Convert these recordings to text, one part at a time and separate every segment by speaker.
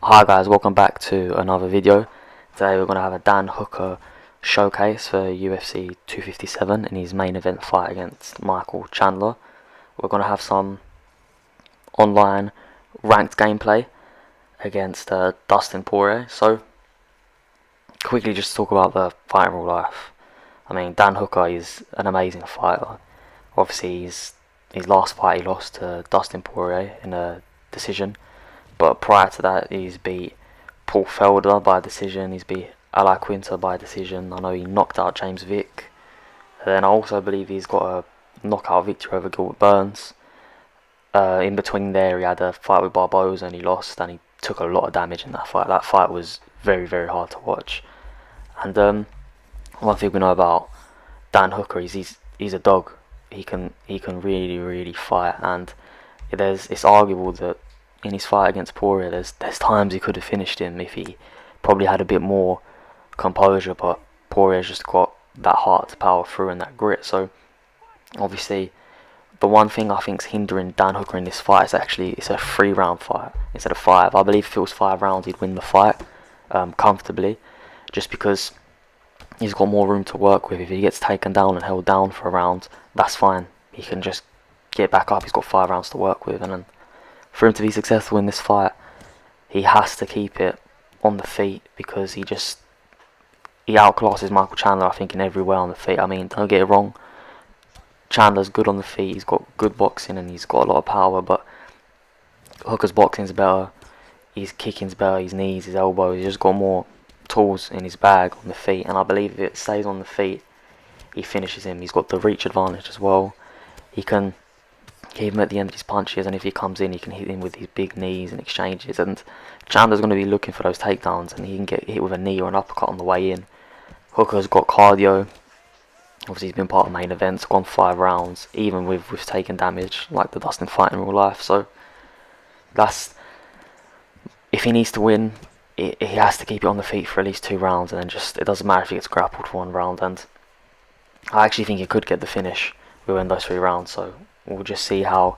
Speaker 1: Hi guys, welcome back to another video. Today we're going to have a Dan Hooker showcase for UFC 257 in his main event fight against Michael Chandler. We're going to have some online ranked gameplay against Dustin Poirier. So, quickly just talk about the fight in real life. I mean, Dan Hooker is an amazing fighter. Obviously, his last fight he lost to Dustin Poirier in a decision. But prior to that, he's beat Paul Felder by decision. He's beat Ali Quinter by decision. I know he knocked out James Vick. And then I also believe he's got a knockout victory over Gilbert Burns. In between there, he had a fight with Barboza and he lost. And he took a lot of damage in that fight. That fight was very, very hard to watch. And one thing we know about Dan Hooker is he's a dog. He can really, really fight. And it's arguable that in his fight against Poirier, there's times he could have finished him if he probably had a bit more composure, but Poirier's just got that heart to power through and that grit. So obviously the one thing I think's hindering Dan Hooker in this fight is actually it's a 3-round fight instead of 5. I believe if it was 5 rounds he'd win the fight comfortably, just because he's got more room to work with. If he gets taken down and held down for a round, that's fine. He can just get back up. He's got 5 rounds to work with, and then for him to be successful in this fight, he has to keep it on the feet, because he outclasses Michael Chandler, I think, in every way on the feet. I mean, don't get it wrong, Chandler's good on the feet, he's got good boxing and he's got a lot of power, but Hooker's boxing's better, his kicking's better, his knees, his elbows, he's just got more tools in his bag on the feet, and I believe if it stays on the feet, he finishes him. He's got the reach advantage as well. He can keep him at the end of his punches, and if he comes in, he can hit him with his big knees and exchanges. And Chandler's going to be looking for those takedowns, and he can get hit with a knee or an uppercut on the way in. Hooker's got cardio. Obviously, he's been part of main events, gone 5 rounds, even with taking damage, like the Dustin fight in real life. So that's, if he needs to win, he has to keep it on the feet for at least 2 rounds, and then just, it doesn't matter if he gets grappled for 1 round. And I actually think he could get the finish within those 3 rounds. So we'll just see how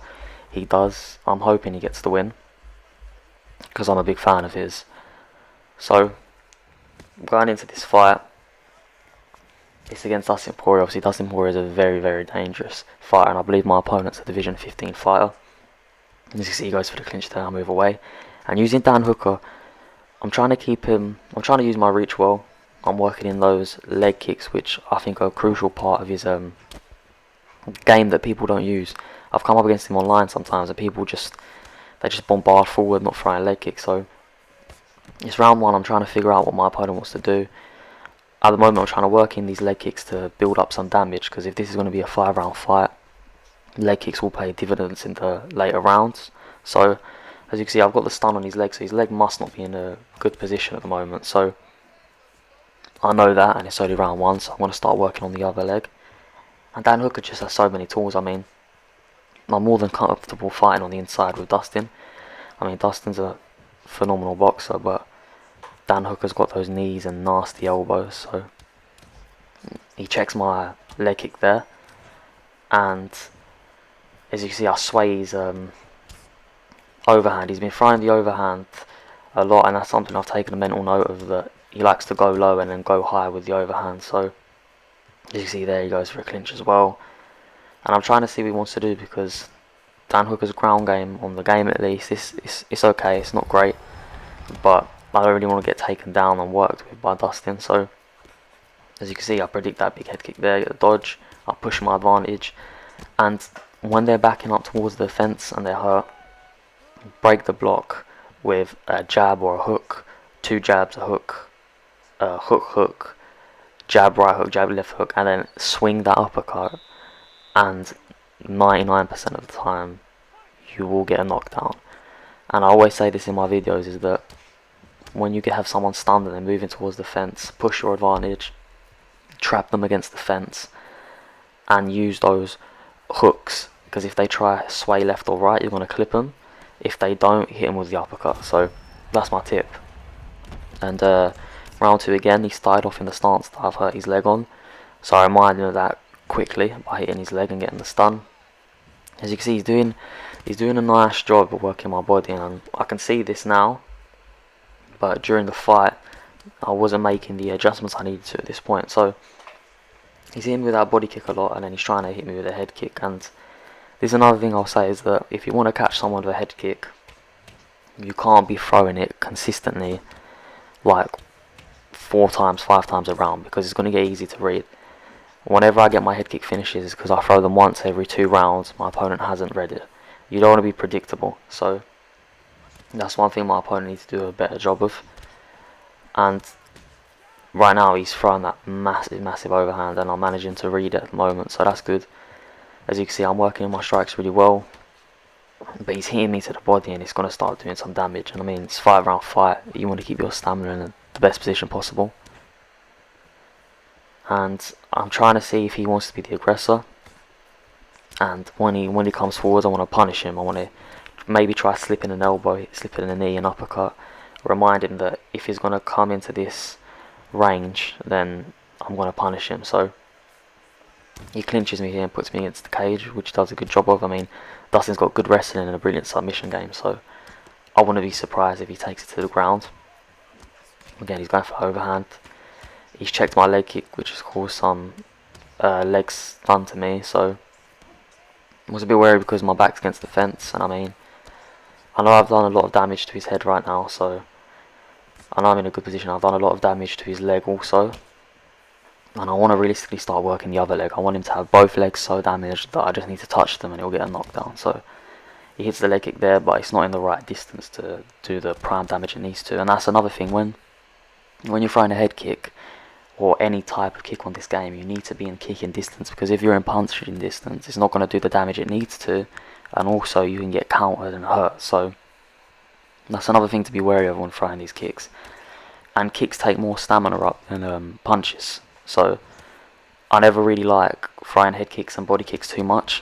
Speaker 1: he does. I'm hoping he gets the win, because I'm a big fan of his. So, going into this fight, it's against Dustin Poirier. Obviously, Dustin Poirier is a very, very dangerous fighter, and I believe my opponent's a Division 15 fighter. As you can see, he goes for the clinch there, I move away. And using Dan Hooker, I'm trying to use my reach well. I'm working in those leg kicks, which I think are a crucial part of his game that people don't use. I've come up against him online sometimes, and people just bombard forward, not throwing leg kicks. So it's round 1. I'm trying to figure out what my opponent wants to do. At the moment, I'm trying to work in these leg kicks to build up some damage, because if this is going to be a 5-round fight, leg kicks will pay dividends in the later rounds. So as you can see, I've got the stun on his leg, so his leg must not be in a good position at the moment. So I know that, and it's only round 1, so I'm going to start working on the other leg. And Dan Hooker just has so many tools. I mean, I'm more than comfortable fighting on the inside with Dustin. I mean, Dustin's a phenomenal boxer, but Dan Hooker's got those knees and nasty elbows. So he checks my leg kick there, and as you can see, I sway his overhand. He's been throwing the overhand a lot, and that's something I've taken a mental note of, that he likes to go low and then go high with the overhand. So as you can see there, he goes for a clinch as well. And I'm trying to see what he wants to do, because Dan Hooker's ground game, on the game at least, it's okay, it's not great, but I don't really want to get taken down and worked with by Dustin. So as you can see, I predict that big head kick there, get the dodge, I push my advantage, and when they're backing up towards the fence and they're hurt, break the block with a jab or a hook, 2 jabs, a hook, hook, jab right hook, jab left hook, and then swing that uppercut, and 99% of the time you will get a knockdown. And I always say this in my videos, is that when you have someone stunned and they're moving towards the fence, push your advantage, trap them against the fence, and use those hooks, because if they try sway left or right, you're going to clip them. If they don't, hit them with the uppercut. So that's my tip. And round 2 again, he started off in the stance that I've hurt his leg on, so I reminded him of that quickly by hitting his leg and getting the stun. As you can see, he's doing a nice job of working my body, and I can see this now. but during the fight I wasn't making the adjustments I needed to at this point. So he's hitting me with that body kick a lot, and then he's trying to hit me with a head kick. And there's another thing I'll say is that if you want to catch someone with a head kick, you can't be throwing it consistently like 4 times, 5 times around, because it's going to get easy to read. Whenever I get my head kick finishes, because I throw them once every 2 rounds, my opponent hasn't read it. You don't want to be predictable, so that's one thing my opponent needs to do a better job of. And right now he's throwing that massive overhand, and I'm managing to read it at the moment, so that's good. As you can see, I'm working my strikes really well, but he's hitting me to the body and it's going to start doing some damage. And I mean, it's a 5-round fight, you want to keep your stamina in the best position possible. And I'm trying to see if he wants to be the aggressor, and when he comes forward, I want to punish him. I want to maybe try slipping an elbow, slipping a knee, an uppercut, remind him that if he's going to come into this range, then I'm going to punish him. So he clinches me here and puts me against the cage, which he does a good job of. I mean, Dustin's got good wrestling and a brilliant submission game, so I wouldn't be surprised if he takes it to the ground. Again, he's going for overhand. He's checked my leg kick, which has caused some leg stun to me, so I was a bit wary because my back's against the fence. And I mean, I know I've done a lot of damage to his head right now, so I know I'm in a good position. I've done a lot of damage to his leg also, and I want to realistically start working the other leg. I want him to have both legs so damaged that I just need to touch them and he'll get a knockdown. So he hits the leg kick there, but it's not in the right distance to do the prime damage it needs to. And that's another thing, when you're throwing a head kick or any type of kick on this game, you need to be in kicking distance, because if you're in punching distance, it's not going to do the damage it needs to, and also you can get countered and hurt. So that's another thing to be wary of when throwing these kicks. And kicks take more stamina up than punches, so I never really like throwing head kicks and body kicks too much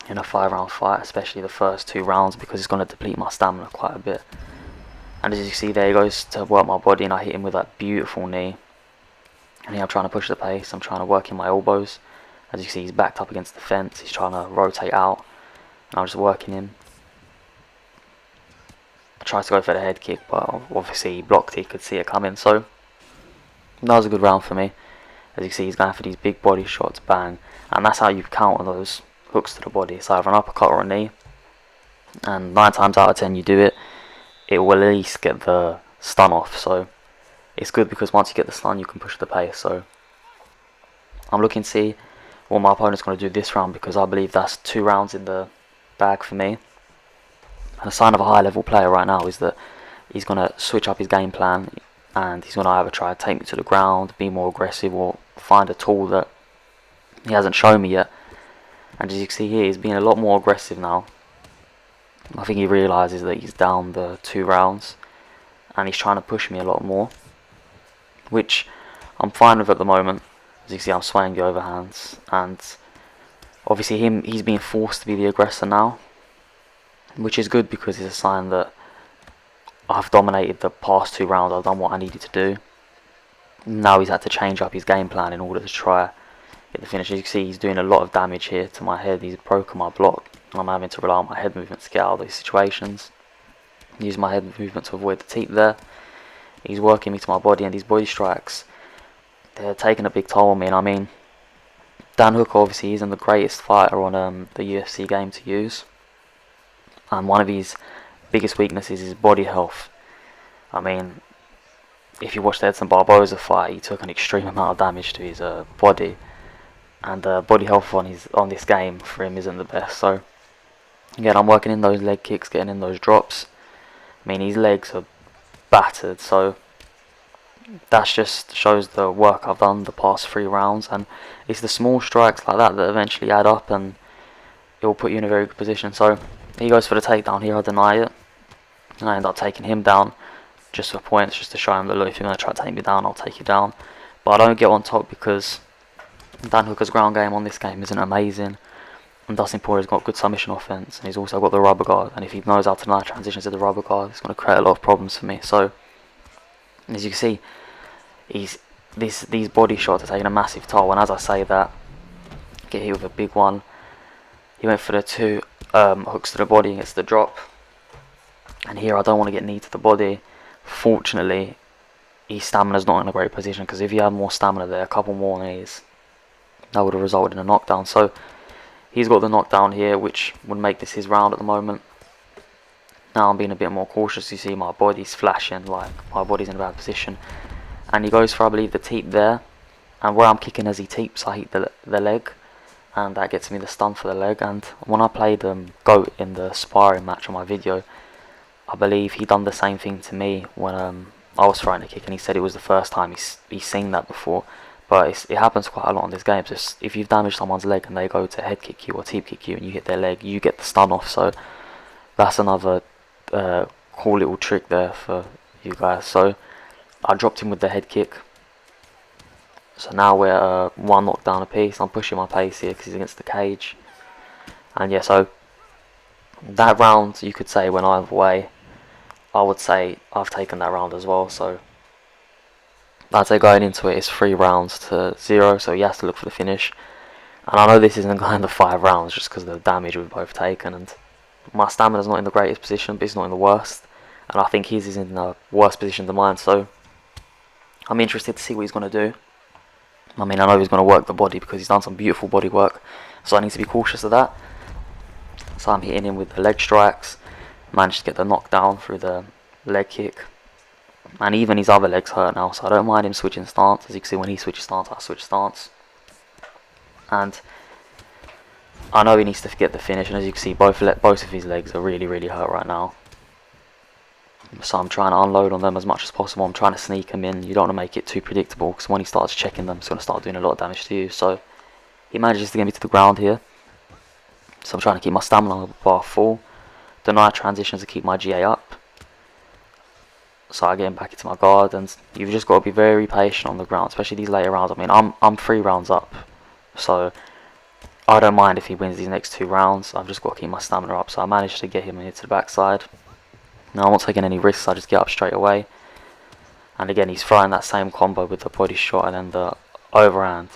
Speaker 1: in a 5-round fight, especially the first 2 rounds, because it's going to deplete my stamina quite a bit. And as you see there, he goes to work my body and I hit him with that beautiful knee. And here I'm trying to push the pace, I'm trying to work in my elbows. As you see, he's backed up against the fence, he's trying to rotate out, and I'm just working him. I tried to go for the head kick, but obviously he blocked it, he could see it coming, so that was a good round for me. As you can see, he's going for these big body shots, bang, and that's how you counter those hooks to the body. It's either an uppercut or a knee, and 9 times out of 10 you do it, it will at least get the stun off. So it's good, because once you get the stun, you can push the pace. So I'm looking to see what my opponent's going to do this round, because I believe that's 2 rounds in the bag for me. And a sign of a high level player right now is that he's going to switch up his game plan, and he's going to either try to take me to the ground, be more aggressive, or find a tool that he hasn't shown me yet. And as you can see here, he's being a lot more aggressive now. I think he realises that he's down the 2 rounds, and he's trying to push me a lot more, which I'm fine with at the moment. As you can see, I'm swaying the overhands, and obviously he's being forced to be the aggressor now, which is good, because it's a sign that I've dominated the past 2 rounds. I've done what I needed to do. Now he's had to change up his game plan in order to try get the finish. As you can see, he's doing a lot of damage here to my head. He's broken my block, and I'm having to rely on my head movement to get out of these situations. Use my head movement to avoid the teep there. He's working me to my body, and these body strikes, they're taking a big toll on me. And I mean, Dan Hooker obviously isn't the greatest fighter on the UFC game to use, and one of his biggest weaknesses is body health. I mean, if you watch the Edson Barboza fight, he took an extreme amount of damage to his body, and body health on this game for him isn't the best. So again, I'm working in those leg kicks, getting in those drops. I mean, his legs are battered, so that just shows the work I've done the past 3 rounds, and it's the small strikes like that that eventually add up, and it will put you in a very good position. So he goes for the takedown here, I deny it, and I end up taking him down just for points, just to show him that, look, if you're going to try to take me down, I'll take you down. But I don't get on top, because Dan Hooker's ground game on this game isn't amazing, and Dustin Poirier's got good submission offense, and he's also got the rubber guard, and if he knows how to now transition to the rubber guard, it's going to create a lot of problems for me. So as you can see, these body shots are taking a massive toll, and as I say that, get hit with a big one. He went for the 2 hooks to the body and gets the drop, and here I don't want to get knee to the body, fortunately, his stamina's not in a great position, because if he had more stamina there, a couple more knees, that would have resulted in a knockdown. So he's got the knockdown here, which would make this his round at the moment. Now I'm being a bit more cautious. You see my body's flashing, like my body's in a bad position, and he goes for, I believe, the teep there, and where I'm kicking as he teeps, I hit the leg, and that gets me the stun for the leg. And when I played GOAT in the sparring match on my video, I believe he done the same thing to me when I was throwing a kick, and he said it was the first time he's seen that before. But it happens quite a lot in this game. So if you've damaged someone's leg and they go to head kick you or teep kick you and you hit their leg, you get the stun off. So that's another cool little trick there for you guys. So I dropped him with the head kick. So now we're one knockdown apiece. I'm pushing my pace here because he's against the cage. And yeah, so that round, you could say, went either way. I would say I've taken that round as well. So I'd say going into it, it's 3 rounds to 0, so he has to look for the finish. And I know this isn't going to 5 rounds just because of the damage we've both taken, and my stamina's not in the greatest position, but it's not in the worst. And I think his is in a worse position than mine, so I'm interested to see what he's going to do. I mean, I know he's going to work the body because he's done some beautiful body work, so I need to be cautious of that. So I'm hitting him with the leg strikes, managed to get the knockdown through the leg kick. And even his other legs hurt now, so I don't mind him switching stance. As you can see, when he switches stance, I switch stance. And I know he needs to get the finish, and as you can see, both of his legs are really, really hurt right now. So I'm trying to unload on them as much as possible. I'm trying to sneak him in. You don't want to make it too predictable, because when he starts checking them, it's going to start doing a lot of damage to you. So he manages to get me to the ground here. So I'm trying to keep my stamina bar full. Deny transitions to keep my GA up. So I get him back into my guard, and you've just got to be very patient on the ground, especially these later rounds. I mean, I'm 3 rounds up, so I don't mind if he wins these next 2 rounds. I've just got to keep my stamina up. So I managed to get him into the backside. Now I'm not taking any risks. I just get up straight away. And again, he's throwing that same combo with the body shot and then the overhand.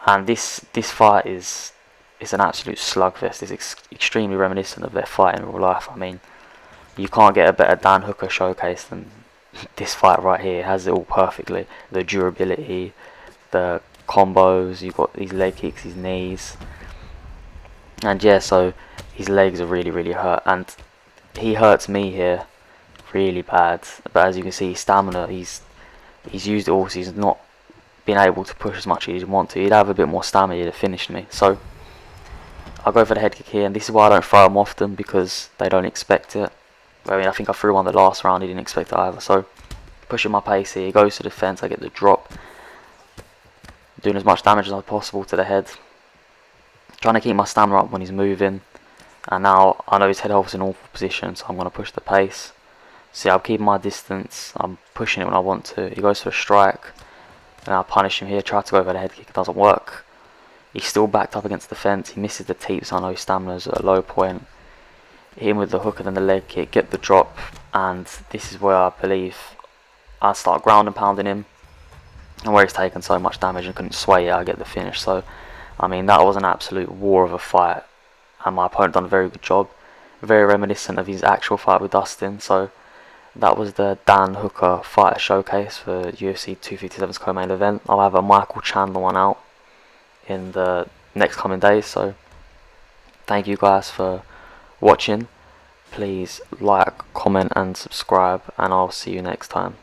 Speaker 1: And this fight is an absolute slugfest. It's extremely reminiscent of their fight in real life. I mean, you can't get a better Dan Hooker showcase than this fight right here. It has it all perfectly. The durability, the combos, you've got these leg kicks, his knees. And yeah, so his legs are really, really hurt. And he hurts me here really bad. But as you can see, his stamina, he's used it all, so he's not been able to push as much as he'd want to. He'd have a bit more stamina, he'd have finished me. So I'll go for the head kick here, and this is why I don't throw them often, because they don't expect it. I mean, I think I threw one the last round, he didn't expect it either. So pushing my pace here, he goes to defense, I get the drop, doing as much damage as possible to the head, trying to keep my stamina up when he's moving. And now I know his head health's in an awful position, so I'm going to push the pace. See, I'm keeping my distance, I'm pushing it when I want to. He goes for a strike, and I'll punish him here, try to go over the head kick, it doesn't work. He's still backed up against the fence, he misses the teep, so I know his stamina's at a low point. Hit him with the hook and then the leg kick, get the drop, and this is where I believe I start ground and pounding him. And where he's taken so much damage and couldn't sway it, I get the finish. So, I mean, that was an absolute war of a fight, and my opponent done a very good job. Very reminiscent of his actual fight with Dustin. So that was the Dan Hooker fighter showcase for UFC 257's co-main event. I'll have a Michael Chandler one out in the next coming days. So thank you guys for watching. Please like, comment and subscribe, and I'll see you next time.